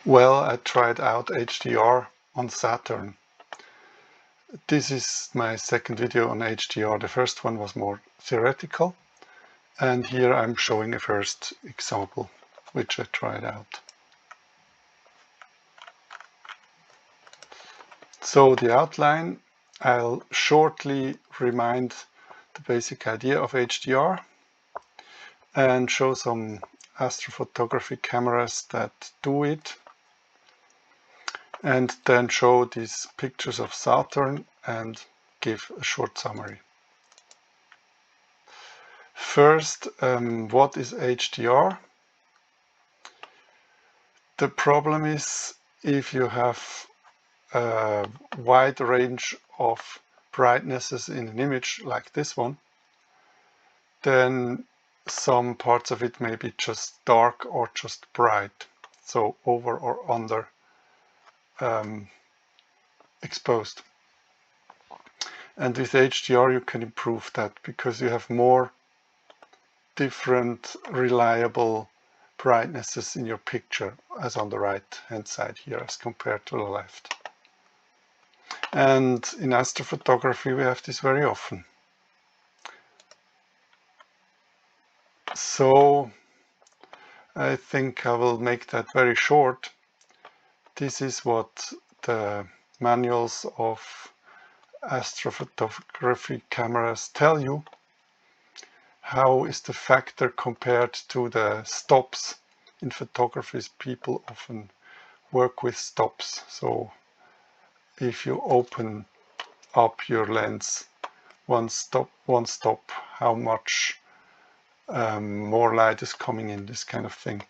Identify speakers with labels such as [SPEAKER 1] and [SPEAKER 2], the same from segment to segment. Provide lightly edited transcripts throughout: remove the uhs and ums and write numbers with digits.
[SPEAKER 1] Well, I tried out HDR on Saturn. This is my second video on HDR. The first one was more theoretical, and here I'm showing a first example which I tried out. So the outline, I'll shortly remind the basic idea of HDR and show some astrophotography cameras that do it, and then show these pictures of Saturn and give a short summary. First, what is HDR? The problem is if you have a wide range of brightnesses in an image like this one, then some parts of it may be just dark or just bright, so over or under exposed. And with HDR you can improve that because you have more different reliable brightnesses in your picture, as on the right hand side here as compared to the left. And in astrophotography we have this very often. So I think I will make that very short. This is what the manuals of astrophotography cameras tell you. How is the factor compared to the stops? In photography, people often work with stops. So if you open up your lens one stop, how much more light is coming in, this kind of thing.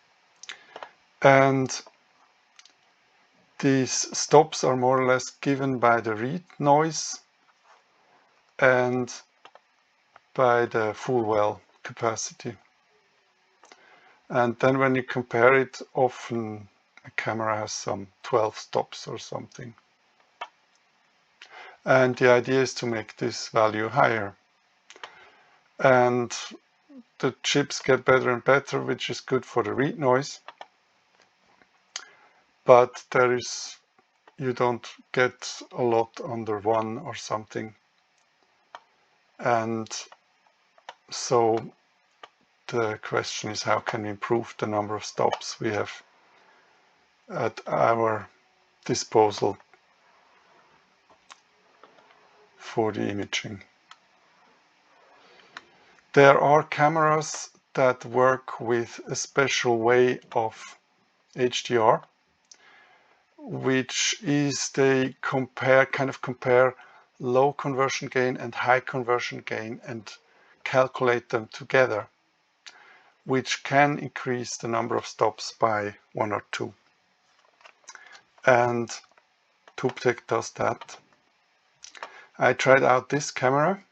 [SPEAKER 1] And these stops are more or less given by the read noise and by the full well capacity. And then when you compare it, often a camera has some 12 stops or something. And the idea is to make this value higher. And the chips get better and better, which is good for the read noise. But you don't get a lot under 1 or something. And so the question is, how can we improve the number of stops we have at our disposal for the imaging? There are cameras that work with a special way of HDR, which is they kind of compare low conversion gain and high conversion gain and calculate them together, which can increase the number of stops by 1 or 2. And Touptek does that. I tried out this camera,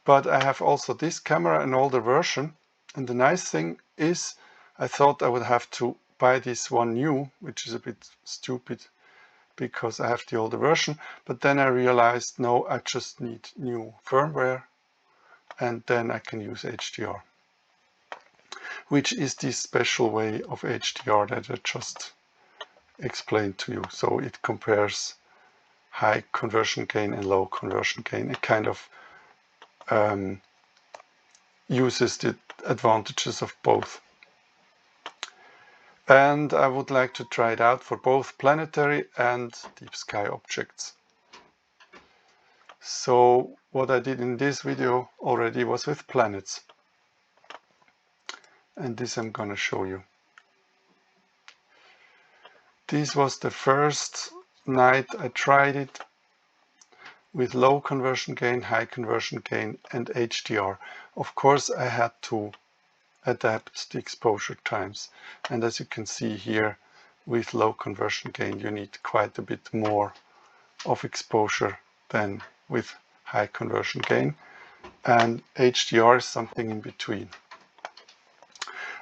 [SPEAKER 1] but I have also this camera, an older version. And the nice thing is, I thought I would have to buy this one new, which is a bit stupid because I have the older version. But then I realized, no, I just need new firmware, and then I can use HDR, which is this special way of HDR that I just explained to you. So it compares high conversion gain and low conversion gain. It kind of uses the advantages of both. And I would like to try it out for both planetary and deep sky objects. So what I did in this video already was with planets. And this I'm gonna show you. This was the first night I tried it with low conversion gain, high conversion gain and HDR. Of course I had to adapt the exposure times, and as you can see here, with low conversion gain you need quite a bit more of exposure than with high conversion gain, and HDR is something in between.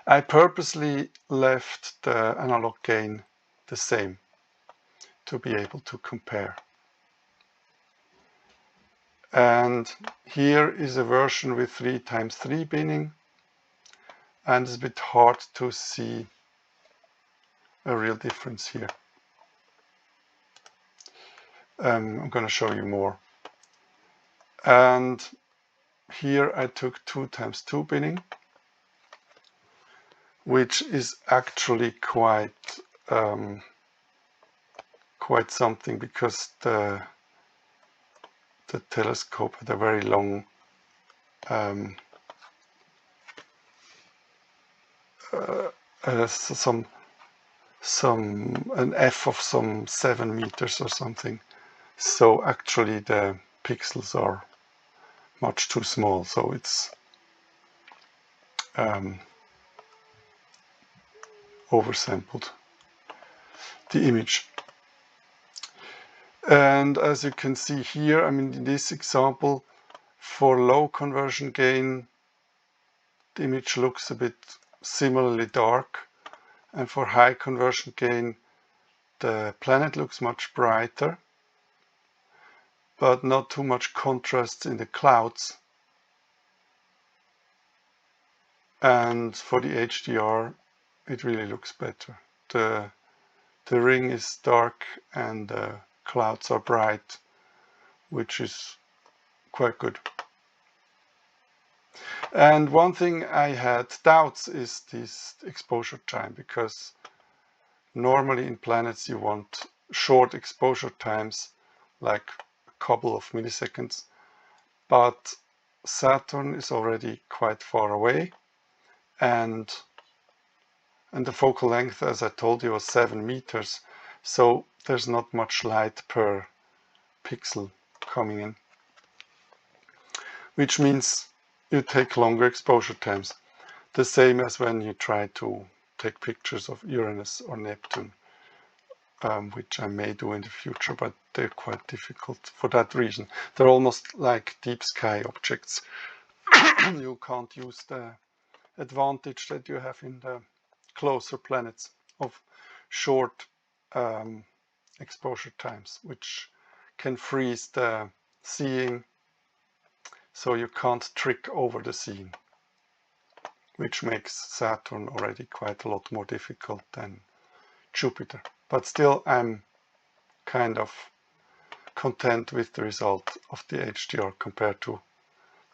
[SPEAKER 1] I purposely left the analog gain the same to be able to compare. And here is a version with 3x3 binning, and it's a bit hard to see a real difference here. I'm going to show you more. And here I took 2x2 binning, which is actually quite something, because the telescope had a very long an f of some 7 meters or something. So actually the pixels are much too small, so it's oversampled the image. And as you can see here, I mean, in this example, for low conversion gain, the image looks a bit similarly dark, and for high conversion gain, the planet looks much brighter, but not too much contrast in the clouds. And for the HDR, it really looks better. The ring is dark and the clouds are bright, which is quite good. And one thing I had doubts is this exposure time, because normally in planets you want short exposure times, like a couple of milliseconds, but Saturn is already quite far away, and the focal length, as I told you, was 7 meters, so there's not much light per pixel coming in, which means you take longer exposure times. The same as when you try to take pictures of Uranus or Neptune, which I may do in the future, but they're quite difficult for that reason. They're almost like deep sky objects. You can't use the advantage that you have in the closer planets of short exposure times, which can freeze the seeing, so you can't trick over the seeing, which makes Saturn already quite a lot more difficult than Jupiter. But still, I'm kind of content with the result of the HDR compared to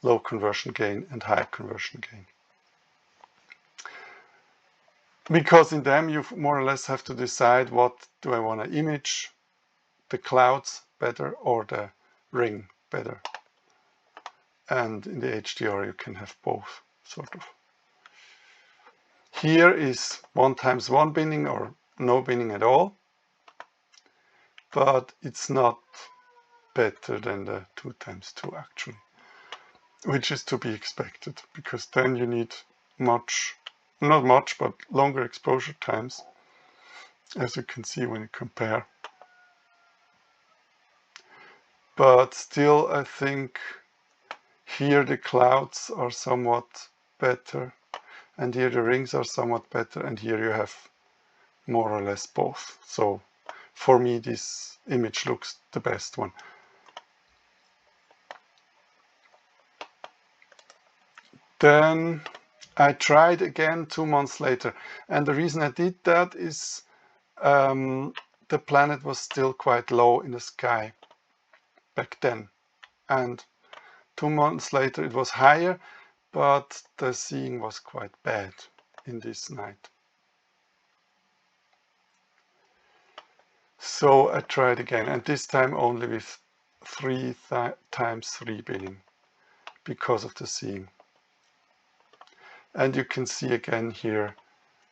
[SPEAKER 1] low conversion gain and high conversion gain. Because in them you more or less have to decide, what do I want to image, the clouds better or the ring better. And in the HDR you can have both, sort of. Here is 1x1 binning or no binning at all, but it's not better than the 2x2 actually, which is to be expected, because then you need not much, but longer exposure times, as you can see when you compare. But still, I think here the clouds are somewhat better, and here the rings are somewhat better, and here you have more or less both. So for me, this image looks the best one. Then I tried again 2 months later, and the reason I did that is the planet was still quite low in the sky back then, and 2 months later it was higher, but the seeing was quite bad in this night. So I tried again, and this time only with 3x3 binning, because of the seeing. And you can see again here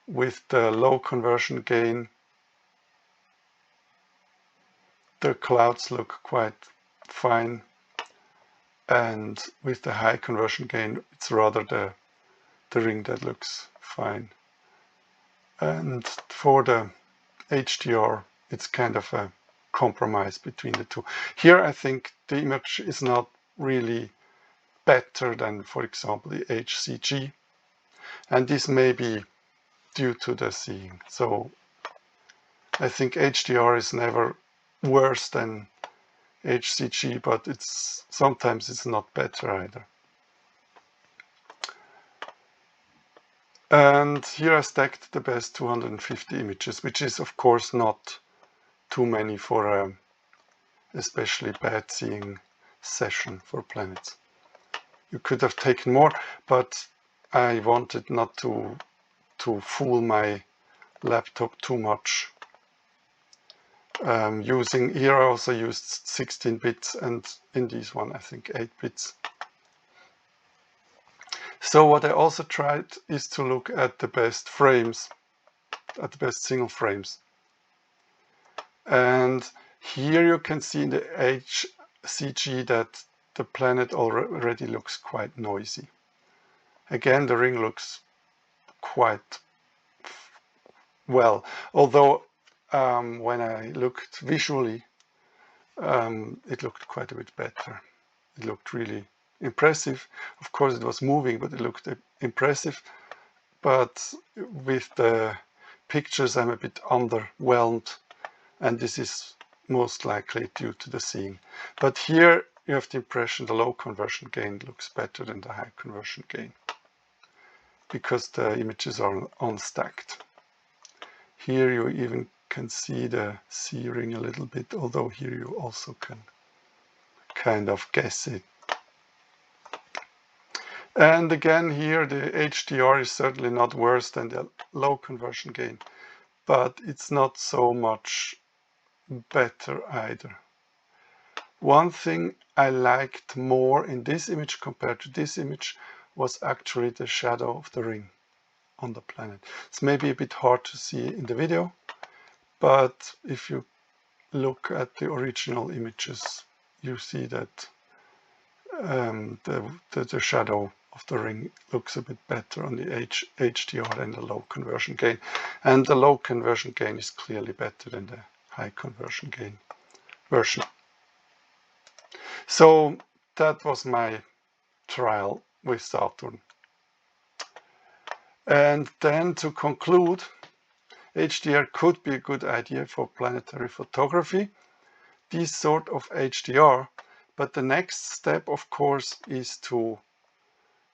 [SPEAKER 1] with the low conversion gain, the clouds look quite fine, and with the high conversion gain it's rather the ring that looks fine. And for the HDR it's kind of a compromise between the two. Here I think the image is not really better than, for example, the HCG, and this may be due to the seeing. So I think HDR is never worse than HCG, but sometimes it's not better either. And here I stacked the best 250 images, which is of course not too many for a especially bad seeing session for planets. You could have taken more, but I wanted not to fool my laptop too much. Here I also used 16 bits, and in this one I think 8 bits. So what I also tried is to look at the best frames, at the best single frames. And here you can see in the HCG that the planet already looks quite noisy. Again, the ring looks quite well, although when I looked visually, it looked quite a bit better. It looked really impressive. Of course, it was moving, but it looked impressive. But with the pictures, I'm a bit underwhelmed, and this is most likely due to the seeing. But here you have the impression the low conversion gain looks better than the high conversion gain, because the images are unstacked. Here you even can see the C ring a little bit, although here you also can kind of guess it. And again, here the HDR is certainly not worse than the low conversion gain, but it's not so much better either. One thing I liked more in this image compared to this image was actually the shadow of the ring on the planet. It's maybe a bit hard to see in the video, but if you look at the original images, you see that the shadow of the ring looks a bit better on the HDR than the low conversion gain. And the low conversion gain is clearly better than the high conversion gain version. So that was my trial with Saturn. And then to conclude, HDR could be a good idea for planetary photography, this sort of HDR, but the next step, of course, is to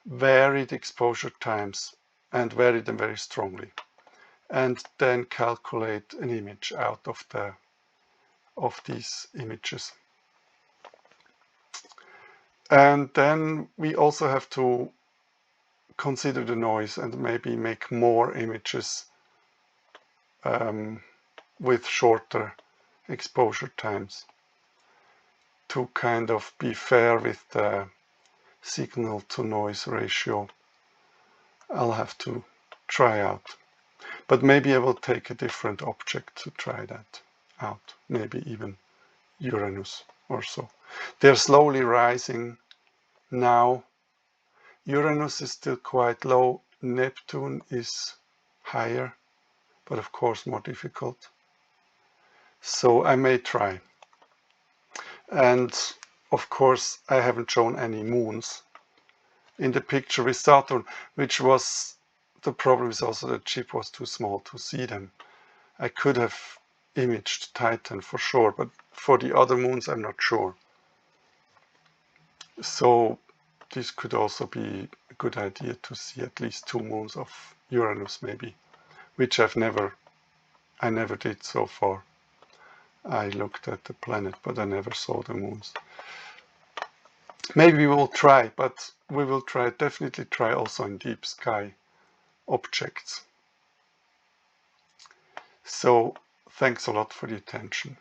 [SPEAKER 1] vary the exposure times and vary them very strongly, and then calculate an image out of these images. And then we also have to consider the noise and maybe make more images with shorter exposure times to kind of be fair with the signal to noise ratio. I'll have to try out, but maybe I will take a different object to try that out, maybe even Uranus or so. They're slowly rising now. Uranus is still quite low, Neptune is higher, but of course more difficult. So I may try. And of course I haven't shown any moons in the picture with Saturn, which was the problem. Is also the chip was too small to see them. I could have imaged Titan for sure, but for the other moons I'm not sure. So this could also be a good idea to see at least 2 moons of Uranus maybe, which I never did so far. I looked at the planet, but I never saw the moons. Maybe we will try, but we will definitely try also in deep sky objects. So thanks a lot for the attention.